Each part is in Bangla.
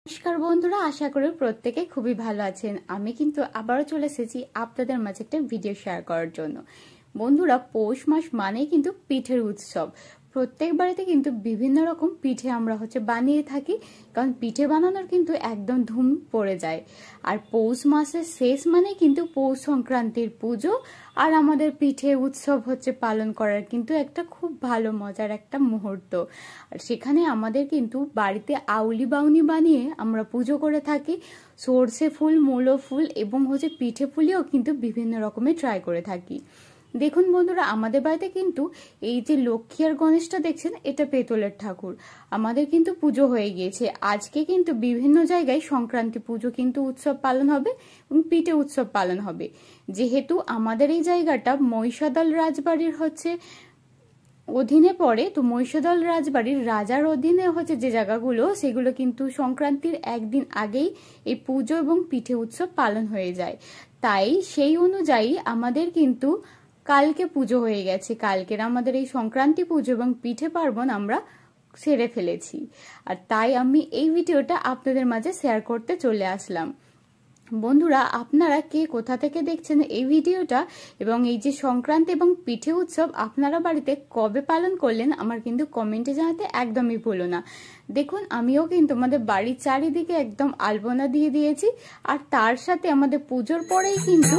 নমস্কার বন্ধুরা, আশা করি প্রত্যেকে খুবই ভালো আছেন। আমি কিন্তু আবারও চলে এসেছি আপনাদের মাঝে একটা ভিডিও শেয়ার করার জন্য। বন্ধুরা, পৌষ মাস মানেই কিন্তু পিঠের উৎসব। প্রত্যেক বাড়িতে কিন্তু বিভিন্ন রকম পিঠে আমরা বানিয়ে থাকি, কারণ পিঠে বানানোর কিন্তু একদম ধুম পড়ে যায়। আর পৌষ মাসের শেষ মানে কিন্তু পৌষ সংক্রান্তির পুজো, আর আমাদের পিঠে উৎসব পালন করার কিন্তু একটা খুব ভালো মজার একটা মুহূর্ত। আর সেখানে আমাদের কিন্তু বাড়িতে আউলি বাউনি বানিয়ে আমরা পুজো করে থাকি। সর্ষে ফুল, মূলো ফুল এবং পিঠে পুলিও কিন্তু বিভিন্ন রকমের ট্রাই করে থাকি। দেখুন বন্ধুরা, আমাদের বাড়িতে কিন্তু এই যে লক্ষ্মী আর গণেশটা দেখছেন, এটা পেতলের ঠাকুর। আমাদের কিন্তু পুজো হয়ে গিয়েছে। আজকে কিন্তু বিভিন্ন জায়গায় সংক্রান্তি পুজো কিন্তু উৎসব পালন হবে এবং পিঠে উৎসব পালন হবে। যেহেতু আমাদের এই জায়গাটা মহিষাদল রাজবাড়ির অধীনে পড়ে, তো মহিষাদল রাজবাড়ির রাজার অধীনে যে জায়গাগুলো, সেগুলো কিন্তু সংক্রান্তির একদিন আগেই এই পুজো এবং পিঠে উৎসব পালন হয়ে যায়। তাই সেই অনুযায়ী আমাদের কিন্তু কালকে পুজো হয়ে গেছে। কালকের আমাদের এই সংক্রান্তি পুজো এবং পিঠে পার্বণ আমরা সেরে ফেলেছি। আর তাই আমি এই ভিডিওটা আপনাদের মাঝে শেয়ার করতে চলে আসলাম। বন্ধুরা, আপনারা কে কোথা থেকে দেখছেন এই ভিডিওটা, এবং এই যে সংক্রান্তি এবং পিঠে উৎসব আপনারা বাড়িতে কবে পালন করলেন, আমার কিন্তু কমেন্টে জানাতে একদমই ভুলো না। দেখুন, আমিও কিন্তু আমাদের বাড়ির চারিদিকে একদম আলপনা দিয়ে দিয়েছি। আর তার সাথে আমাদের পুজোর পরেই কিন্তু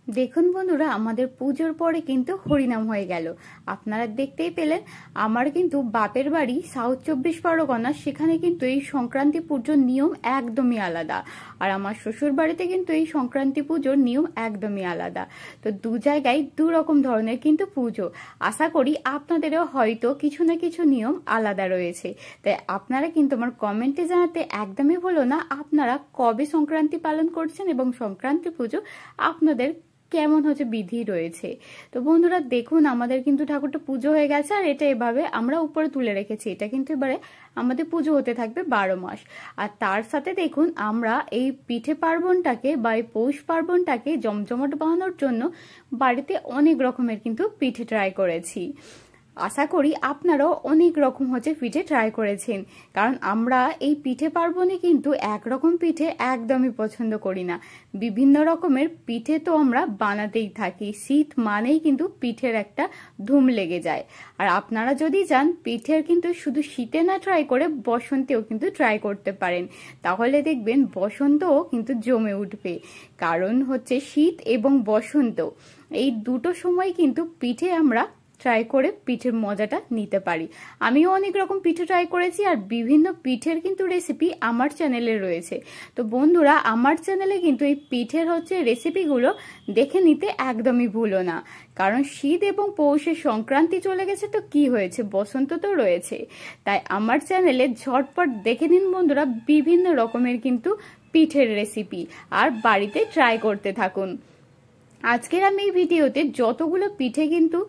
দেখুন বন্ধুরা, আমাদের পুজোর পরে কিন্তু হরিনাম হয়ে গেল। আপনারা দেখতেই পেলেন, আমার কিন্তু বাপের বাড়ি সাউথ 24 পরগনা, সেখানে কিন্তু এই সংক্রান্তি পুজোর নিয়ম একদমই আলাদা। আর আমার শ্বশুর বাড়িতে কিন্তু এই সংক্রান্তি পুজোর নিয়ম একদমই আলাদা। তো দু জায়গায় দু রকম ধরনের কিন্তু পুজো। আশা করি আপনাদেরও হয়তো কিছু না কিছু নিয়ম আলাদা রয়েছে। তাই আপনারা কিন্তু আমার কমেন্টে জানাতে একদমই ভুলো না, আপনারা কবে সংক্রান্তি পালন করছেন এবং সংক্রান্তি পুজো আপনাদের কেমন বিধি রয়েছে। তো বন্ধুরা দেখুন, আমাদের কিন্তু ঠাকুরটা পুজো হয়ে গেছে, আর এটা এভাবে আমরা উপরে তুলে রেখেছি। এটা কিন্তু এবারে আমাদের পুজো হতে থাকবে 12 মাস। আর তার সাথে দেখুন, আমরা এই পিঠে পার্বণটাকে বা এই পৌষ পার্বণটাকে জমজমাট বানানোর জন্য বাড়িতে অনেক রকমের কিন্তু পিঠে ট্রাই করেছি। আশা করি আপনারাও অনেক রকম পিঠে ট্রাই করেছেন, কারণ আমরা এই পিঠে পার্বণে কিন্তু একরকম পিঠে একদমই পছন্দ করি না। বিভিন্ন রকমের পিঠে তো আমরা বানাতেই থাকি। শীত মানেই কিন্তু পিঠের একটা ধুম লেগে যায়। আর আপনারা যদি চান পিঠের কিন্তু শুধু শীতে না ট্রাই করে বসন্তেও কিন্তু ট্রাই করতে পারেন, তাহলে দেখবেন বসন্তও কিন্তু জমে উঠবে। কারণ শীত এবং বসন্ত এই দুটো সময় কিন্তু পিঠে আমরা ট্রাই করে পিঠের মজাটা নিতে পারি। আমিও অনেক রকম পিঠে ট্রাই করেছি, আর বিভিন্ন পিঠের কিন্তু রেসিপি আমার চ্যানেলে রয়েছে। তো বন্ধুরা, আমার চ্যানেলে কিন্তু এই পিঠের রেসিপিগুলো দেখে নিতে একদমই ভুলো না। কারণ শীত এবং পৌষের সংক্রান্তি চলে গেছে, তো কি হয়েছে, বসন্ত তো রয়েছে। তাই আমার চ্যানেলে ঝটপট দেখে নিন বন্ধুরা বিভিন্ন রকমের কিন্তু পিঠের রেসিপি, আর বাড়িতে ট্রাই করতে থাকুন। আজকের আমি এই ভিডিওতে যতগুলো পিঠে কিন্তু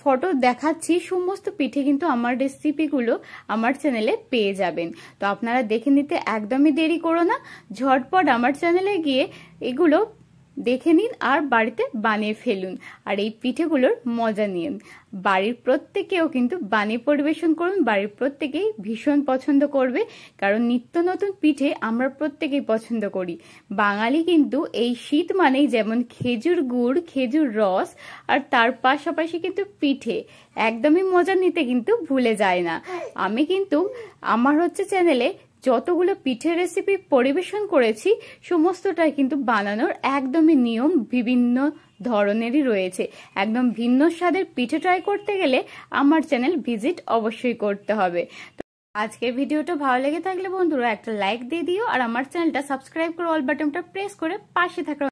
ফটো দেখাচ্ছি, সমস্ত পিঠে কিন্তু আমার রেসিপিগুলো আমার চ্যানেলে পেয়ে যাবেন। তো আপনারা দেখে নিতে একদমই দেরি করো না, ঝটপট আমার চ্যানেলে গিয়ে এগুলো দেখে নিন আর বাড়িতে বানিয়ে ফেলুন আর এই পিঠেগুলোর মজা নিন। বাড়ির প্রত্যেকেও কিন্তু বানিয়ে পরিবেশন করুন, বাড়ির প্রত্যেকেই ভীষণ পছন্দ করবে, কারণ নিত্য নতুন পিঠে আমরা প্রত্যেকেই পছন্দ করি। বাঙালি কিন্তু এই শীত মানেই যেমন খেজুর গুড়, খেজুর রস আর তার পাশাপাশি কিন্তু পিঠে একদমই মজা নিতে কিন্তু ভুলে যায় না। আমি কিন্তু আমার চ্যানেলে যতগুলো পিঠের রেসিপি পরিবেশন করেছি সমস্তটাই কিন্তু বানানোর একদমই নিয়ম বিভিন্ন ধরনেরই রয়েছে। একদম ভিন্ন স্বাদের পিঠে ট্রাই করতে গেলে আমার চ্যানেল ভিজিট অবশ্যই করতে হবে। তো আজকের ভিডিওটা ভালো লেগে থাকলে বন্ধুরা একটা লাইক দিয়ে দিও আর আমার চ্যানেলটা সাবস্ক্রাইব করে অল বাটনটা প্রেস করে পাশে থাকা